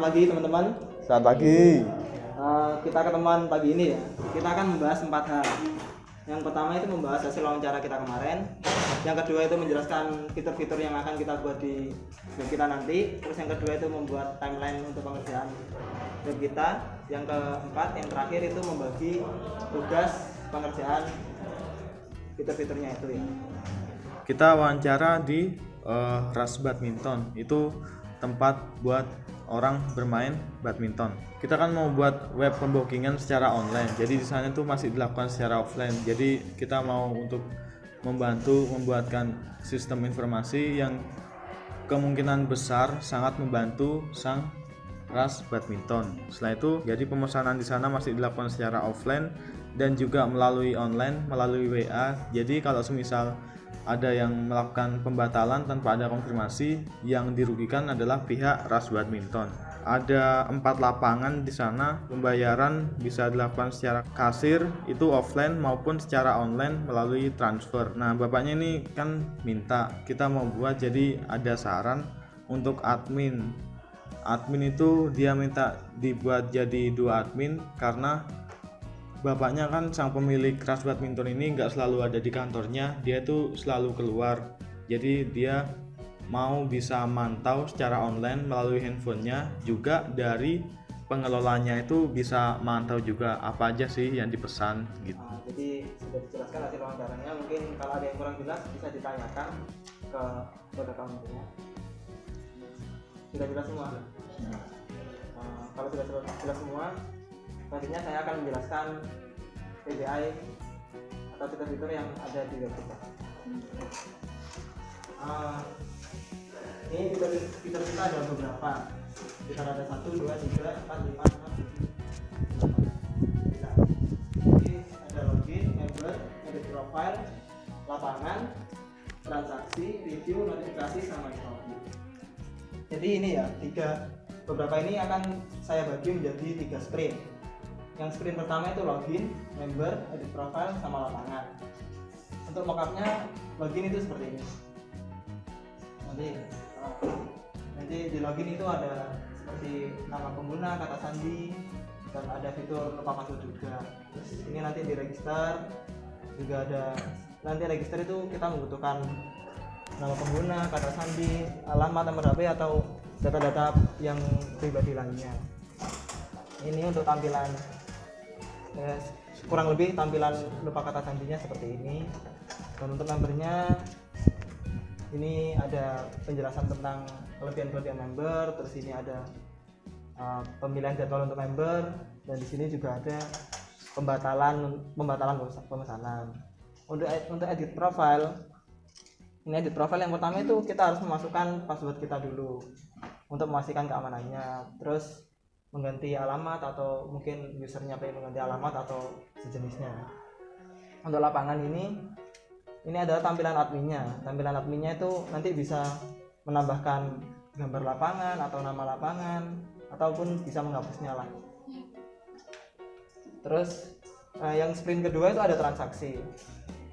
pagi teman-teman. Selamat pagi. Kita ketemuan pagi ini ya. Kita akan membahas 4 hal. Yang pertama itu membahas hasil wawancara kita kemarin. Yang kedua itu menjelaskan fitur-fitur yang akan kita buat di web kita nanti. Terus yang kedua itu membuat timeline untuk pengerjaan web kita. Yang keempat, yang terakhir itu membagi tugas pengerjaan fitur-fiturnya itu ya. Kita wawancara di Ras Badminton. Itu tempat buat orang bermain badminton. Kita kan mau buat web pembookingan secara online. Jadi di sana tuh masih dilakukan secara offline. Jadi kita mau untuk membantu membuatkan sistem informasi yang kemungkinan besar sangat membantu sang Ras Badminton. Setelah itu, jadi pemesanan di sana masih dilakukan secara offline dan juga melalui online, melalui WA. Jadi kalau semisal ada yang melakukan pembatalan tanpa ada konfirmasi, yang dirugikan adalah pihak Ras Badminton. Ada 4 lapangan di sana. Pembayaran bisa dilakukan secara kasir, itu offline maupun secara online melalui transfer. Nah, bapaknya ini kan minta kita mau buat, jadi ada saran untuk admin. Admin itu dia minta dibuat jadi 2 admin karena bapaknya kan sang pemilik Ras Badminton ini nggak selalu ada di kantornya, dia tuh selalu keluar. Jadi dia mau bisa mantau secara online melalui handphonenya, juga dari pengelolanya itu bisa mantau juga apa aja sih yang dipesan gitu. Jadi sudah dijelaskan hasil wawancaranya. Mungkin kalau ada yang kurang jelas bisa ditanyakan ke produk kamunya. Sudah jelas semua? Kalau sudah jelas semua, selanjutnya saya akan menjelaskan API atau fitur-fitur yang ada di web kita. Ini fitur kita ada beberapa. Kita ada 1, 2, 3, 4, 5, 6, 7, 8. Jadi ada login, member, edit profile, lapangan, transaksi, review, notifikasi, sama story. Jadi ini ya, beberapa ini akan saya bagi menjadi 3 sprint. Yang sprint pertama itu login, member, edit profile, sama lapangan. Untuk mockupnya login itu seperti ini. Nanti di login itu ada seperti nama pengguna, kata sandi, dan ada fitur lupa password juga. Terus ini nanti di register juga ada. Nanti register itu kita membutuhkan nama pengguna, kata sandi, alamat, nomor HP, atau data-data yang pribadi lainnya. Ini untuk tampilan kurang lebih tampilan lupa kata sandinya seperti ini. Dan untuk membernya ini ada penjelasan tentang kelebihan member. Terus ini ada pemilihan jadwal untuk member, dan di sini juga ada pembatalan pemesanan. Untuk edit profile, ini edit profile yang pertama itu kita harus memasukkan password kita dulu untuk memastikan keamanannya. Terus mengganti alamat, atau mungkin usernya pengen mengganti alamat atau sejenisnya. Untuk lapangan ini adalah tampilan adminnya. Tampilan adminnya itu nanti bisa menambahkan gambar lapangan atau nama lapangan, ataupun bisa menghapusnya lah. Terus yang sprint kedua itu ada transaksi.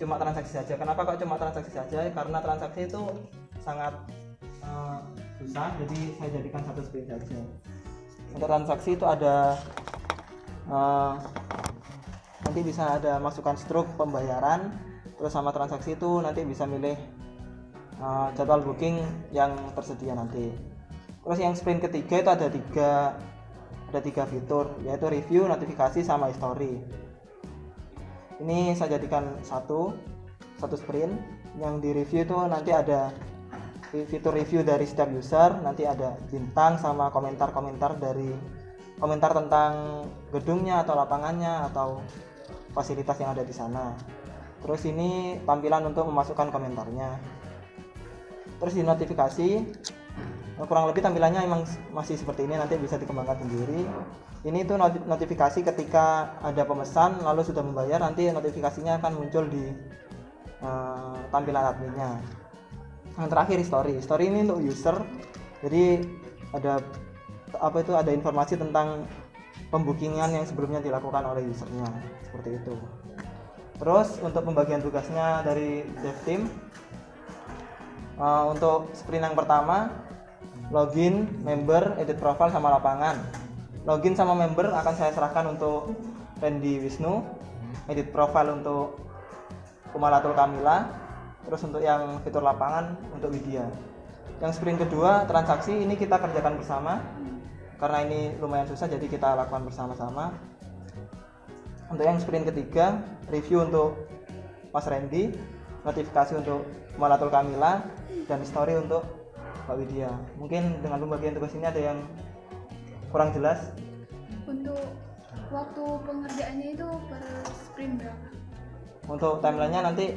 Cuma transaksi saja. Kenapa kok cuma transaksi saja? Karena transaksi itu sangat susah, jadi saya jadikan 1 sprint saja. Untuk transaksi itu ada nanti bisa ada masukkan struk pembayaran. Terus sama transaksi itu nanti bisa milih jadwal booking yang tersedia nanti. Terus yang sprint ketiga itu ada tiga fitur, yaitu review, notifikasi, sama history. Ini saya jadikan satu sprint. Yang di review itu nanti ada fitur review dari setiap user, nanti ada bintang sama komentar-komentar tentang gedungnya atau lapangannya atau fasilitas yang ada di sana. Terus ini tampilan untuk memasukkan komentarnya. Terus di notifikasi kurang lebih tampilannya emang masih seperti ini, nanti bisa dikembangkan sendiri. Ini tuh notifikasi ketika ada pemesan lalu sudah membayar, nanti notifikasinya akan muncul di tampilan adminnya. Yang terakhir history ini untuk user. Jadi ada informasi tentang pembookingan yang sebelumnya dilakukan oleh usernya, seperti itu. Terus untuk pembagian tugasnya dari dev team, untuk sprint yang pertama login, member, edit profile sama lapangan. Login sama member akan saya serahkan untuk Randy Wisnu, edit profile untuk Kumalatul Kamila, terus untuk yang fitur lapangan untuk Widya. Yang sprint kedua transaksi ini kita kerjakan bersama karena ini lumayan susah, jadi kita lakukan bersama-sama. Untuk yang sprint ketiga review untuk Mas Randy, notifikasi untuk Kumalatul Kamila, dan story untuk Mbak Widya. Mungkin dengan pembagian tugas ini ada yang kurang jelas. Untuk waktu pengerjaannya itu per sprint berapa? Untuk timelinenya nanti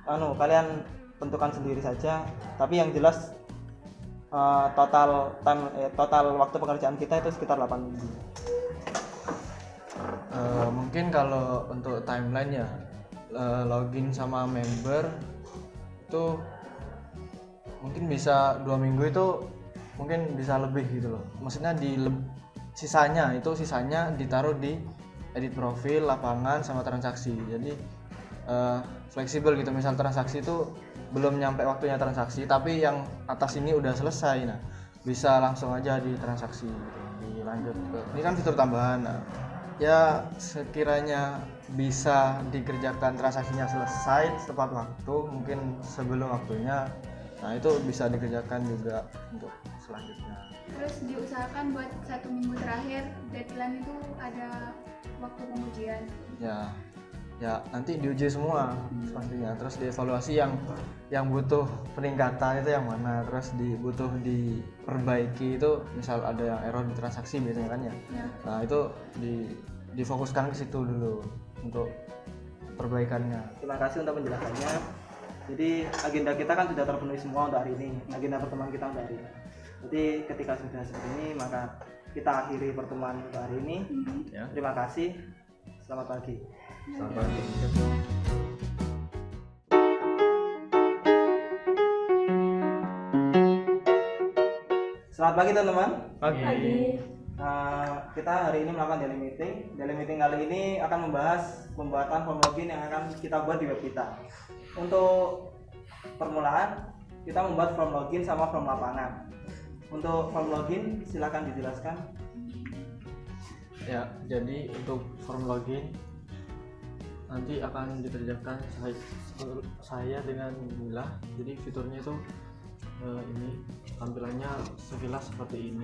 kalian tentukan sendiri saja, tapi yang jelas total waktu pekerjaan kita itu sekitar 8 minggu. Mungkin kalau untuk timeline ya, login sama member itu mungkin bisa 2 minggu, itu mungkin bisa lebih gitu loh. Maksudnya sisanya ditaruh di edit profil, lapangan sama transaksi. Jadi fleksibel gitu. Misal transaksi itu belum nyampe waktunya transaksi, tapi yang atas ini udah selesai, nah bisa langsung aja di transaksi gitu. Dilanjut ke ini kan fitur tambahan. Nah, ya sekiranya bisa dikerjakan transaksinya selesai tepat waktu, mungkin sebelum waktunya, nah itu bisa dikerjakan juga untuk selanjutnya. Terus diusahakan buat 1 minggu terakhir deadline itu ada waktu pengujian. Ya nanti diuji semua pastinya, terus dievaluasi yang butuh peningkatan itu yang mana, terus butuh diperbaiki itu, misal ada yang error di transaksi biasanya kan ya. Nah itu difokuskan ke situ dulu untuk perbaikannya. Terima kasih untuk penjelasannya. Jadi agenda kita kan sudah terpenuhi semua untuk hari ini, agenda pertemuan kita untuk hari ini. Jadi ketika sudah seperti ini, maka kita akhiri pertemuan untuk hari ini. Ya. Terima kasih. Selamat pagi. Selamat pagi. Selamat pagi teman-teman. Pagi. Kita hari ini melakukan daily meeting. Daily meeting kali ini akan membahas pembuatan form login yang akan kita buat di web kita. Untuk permulaan, kita membuat form login sama form lapangan. Untuk form login, silakan dijelaskan. Ya, jadi untuk form login nanti akan dikerjakan saya dengan Mila. Jadi fiturnya itu ini tampilannya sekilas seperti ini,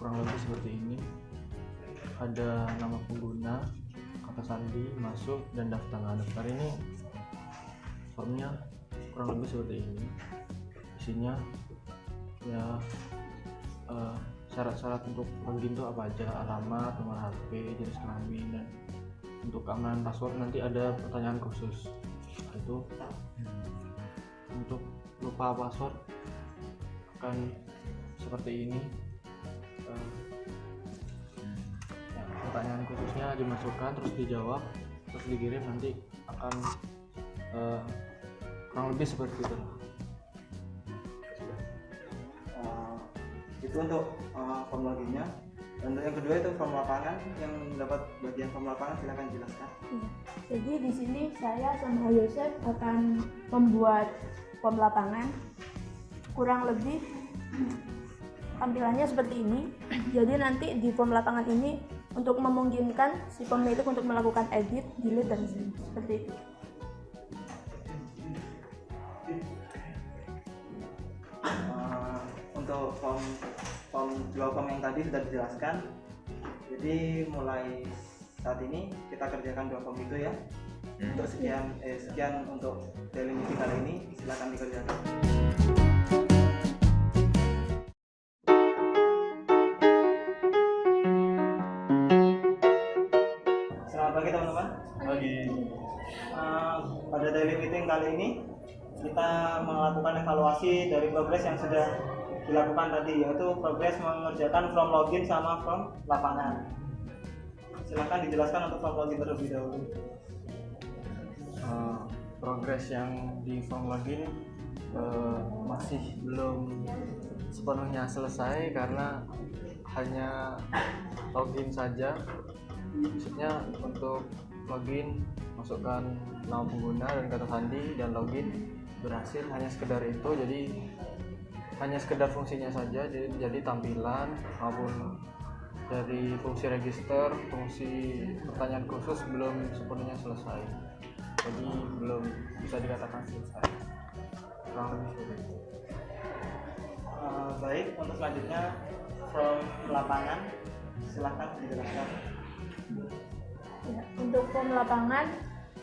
kurang lebih seperti ini. Ada nama pengguna, kata sandi, masuk, dan daftar. Nah, daftar ini formnya kurang lebih seperti ini. Isinya ya syarat-syarat untuk login itu apa aja: alamat, nomor HP, jenis kelamin, dan untuk keamanan password nanti ada pertanyaan khusus. Itu untuk lupa password akan seperti ini. Pertanyaan khususnya dimasukkan, terus dijawab, terus dikirim, nanti akan kurang lebih seperti itu. Itu untuk form loginnya. Dan untuk yang kedua itu form lapangan. Yang mendapat bagian form lapangan silakan jelaskan. Jadi di sini saya sama Yosef akan membuat form lapangan. Kurang lebih tampilannya seperti ini. Jadi nanti di form lapangan ini untuk memungkinkan si pemilik untuk melakukan edit, delete, dan seperti itu. Untuk dua form yang tadi sudah dijelaskan. Jadi mulai saat ini kita kerjakan dua form itu ya. Untuk sekian untuk daily meeting kali ini, silakan dikerjakan. Selamat pagi teman-teman. Pagi. Pada daily meeting kali ini kita melakukan evaluasi dari progres yang sudah dilakukan tadi, yaitu progres mengerjakan form login sama form lapangan. Silakan dijelaskan untuk form login terlebih dahulu. Progres yang di form login masih belum sepenuhnya selesai karena hanya login saja. Maksudnya untuk login masukkan nama pengguna dan kata sandi dan login berhasil, hanya sekedar itu. Jadi hanya sekedar fungsinya saja, jadi tampilan maupun dari fungsi register, fungsi pertanyaan khusus belum sepenuhnya selesai, jadi belum bisa dikatakan selesai, kurang lebih seperti itu. Baik, untuk selanjutnya from lapangan silahkan dijelaskan. Ya, untuk form lapangan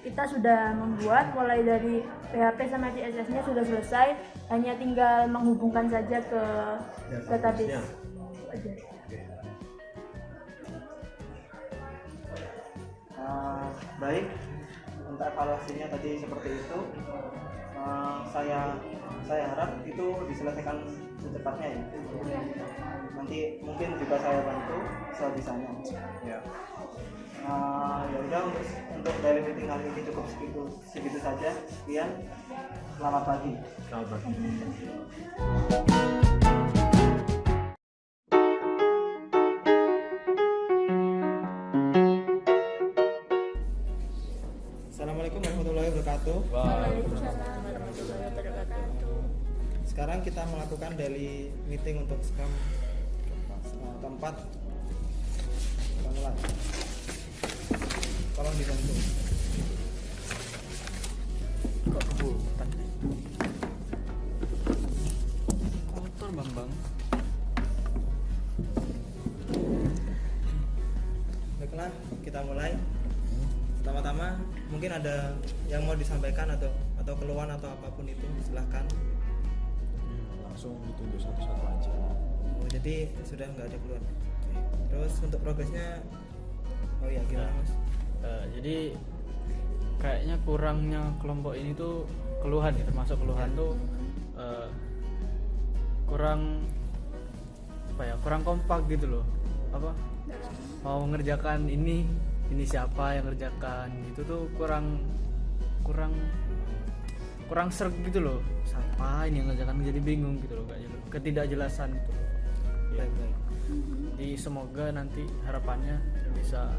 kita sudah membuat mulai dari PHP sama CSS-nya sudah selesai, hanya tinggal menghubungkan saja ke database. Itu aja. Baik, untuk evaluasinya tadi seperti itu. Saya harap itu diselesaikan secepatnya ya. Nanti mungkin juga saya bantu sebisanya. Ya. Ya udah, untuk daily meeting hari ini cukup segitu saja. Sekian, selamat pagi. Selamat pagi. Assalamualaikum warahmatullahi wabarakatuh. Waalaikumsalam warahmatullahi wabarakatuh. Sekarang kita melakukan daily meeting untuk Scrum keempat. Kita mulai. Tolong dibantu. Kotor bang. Baiklah, kita mulai. Pertama-tama mungkin ada yang mau disampaikan atau keluhan atau apapun itu, silahkan. Langsung ditunjuk satu-satu aja. Oh, jadi sudah nggak ada keluhan. Terus untuk progresnya, oh iya gimana mas? Jadi kayaknya kurangnya kelompok ini tuh keluhan ya, termasuk keluhan tuh kurang kompak gitu loh, apa mau ngerjakan ini siapa yang ngerjakan gitu tuh kurang serg gitu loh, siapa ini yang ngerjakan, jadi bingung gitu loh, kayaknya ketidakjelasan gitu loh. Ya. Baik. Jadi semoga nanti harapannya bisa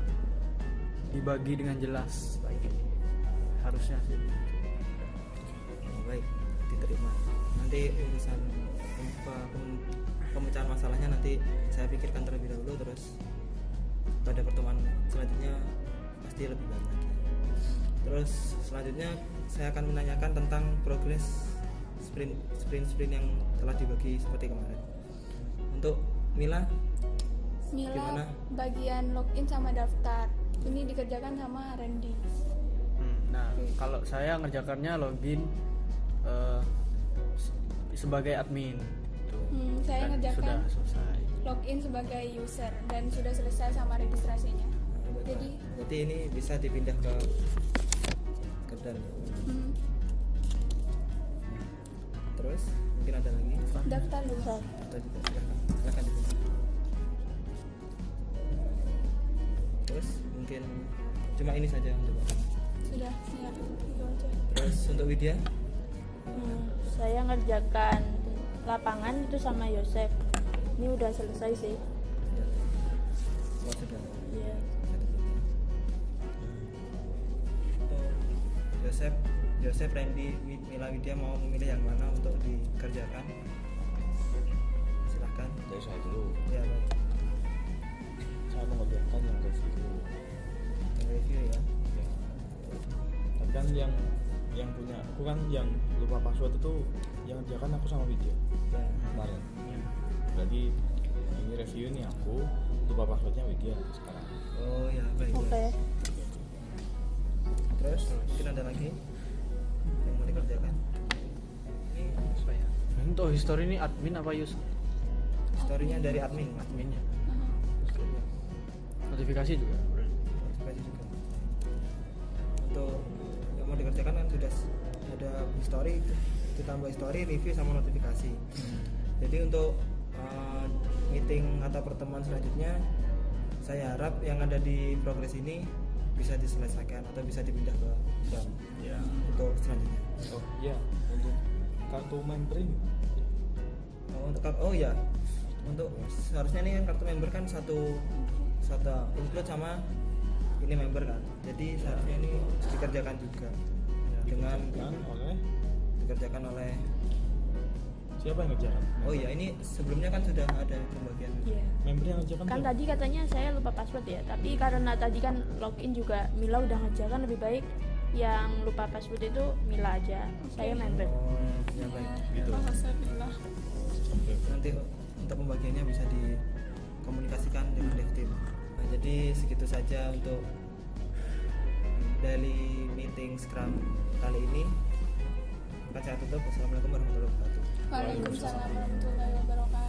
dibagi dengan jelas, harusnya sih. Baik, diterima. Nanti urusan pemecahan masalahnya nanti saya pikirkan terlebih dahulu, terus pada pertemuan selanjutnya pasti lebih baik lagi. Terus selanjutnya saya akan menanyakan tentang progres sprint yang telah dibagi seperti kemarin. Untuk Mila, gimana? Bagian login sama daftar ini dikerjakan sama Randy. Nah, kalau saya ngerjakannya login sebagai admin. Tuh. Saya Dan ngerjakan sudah selesai. login sebagai user dan sudah selesai sama registrasinya. Jadi Berarti ini bisa dipindah ke dan terus mungkin ada lagi. daftar dulu. Atau juga silakan dipindah. Terus mungkin cuma ini saja untuk Bapak. Sudah siap itu aja. Terus untuk Widya, Saya ngerjakan lapangan itu sama Yosef. Ini udah selesai sih. oh, sudah. Iya. Untuk Joseph, Randy, Mila, Widya mau memilih yang mana untuk dikerjakan? Silahkan. Dari saya dulu. Ya, baik. Saya mengerjakan yang review dulu. Yang review ya. Tapi kan yang punya aku kan yang lupa password itu yang kerjakan aku sama Widya Ya. kemarin. Berarti ini review ini aku, lupa passwordnya Widya sekarang. Oh ya, baik. Oke. Terus mungkin ada lagi yang mau dikerjakan? Ini Supaya. Untuk history ini admin apa user? story-nya dari admin, Adminnya. Story-nya. Notifikasi juga. Notifikasi juga. Untuk yang mau dikerjakan kan sudah ada history, ditambah history, review sama notifikasi. Jadi untuk meeting atau pertemuan selanjutnya, saya harap yang ada di progres ini bisa diselesaikan atau bisa dipindah ke Scrum Ya. untuk selanjutnya. Oh iya, untuk kartu membering. Oh ya, untuk seharusnya ini kan kartu member kan satu include sama ini member kan. Jadi seharusnya ini dikerjakan juga dengan Dikerjakan oleh dikerjakan oleh Siapa yang ngerjakan? Oh iya, ini sebelumnya kan sudah ada pembagian. Iya. Member yang ngerjakan Kan siapa? tadi katanya saya lupa password ya, tapi karena tadi kan login juga Mila udah ngerjakan, lebih baik yang lupa password itu Mila aja. Saya member. Oh, ya baik. Gitu. Oke. Nanti untuk pembagiannya bisa dikomunikasikan dengan dev team. Nah, jadi segitu saja untuk daily meeting Scrum kali ini. Akan saya tutup. Wassalamualaikum warahmatullahi wabarakatuh. Waalaikumsalam warahmatullahi wabarakatuh.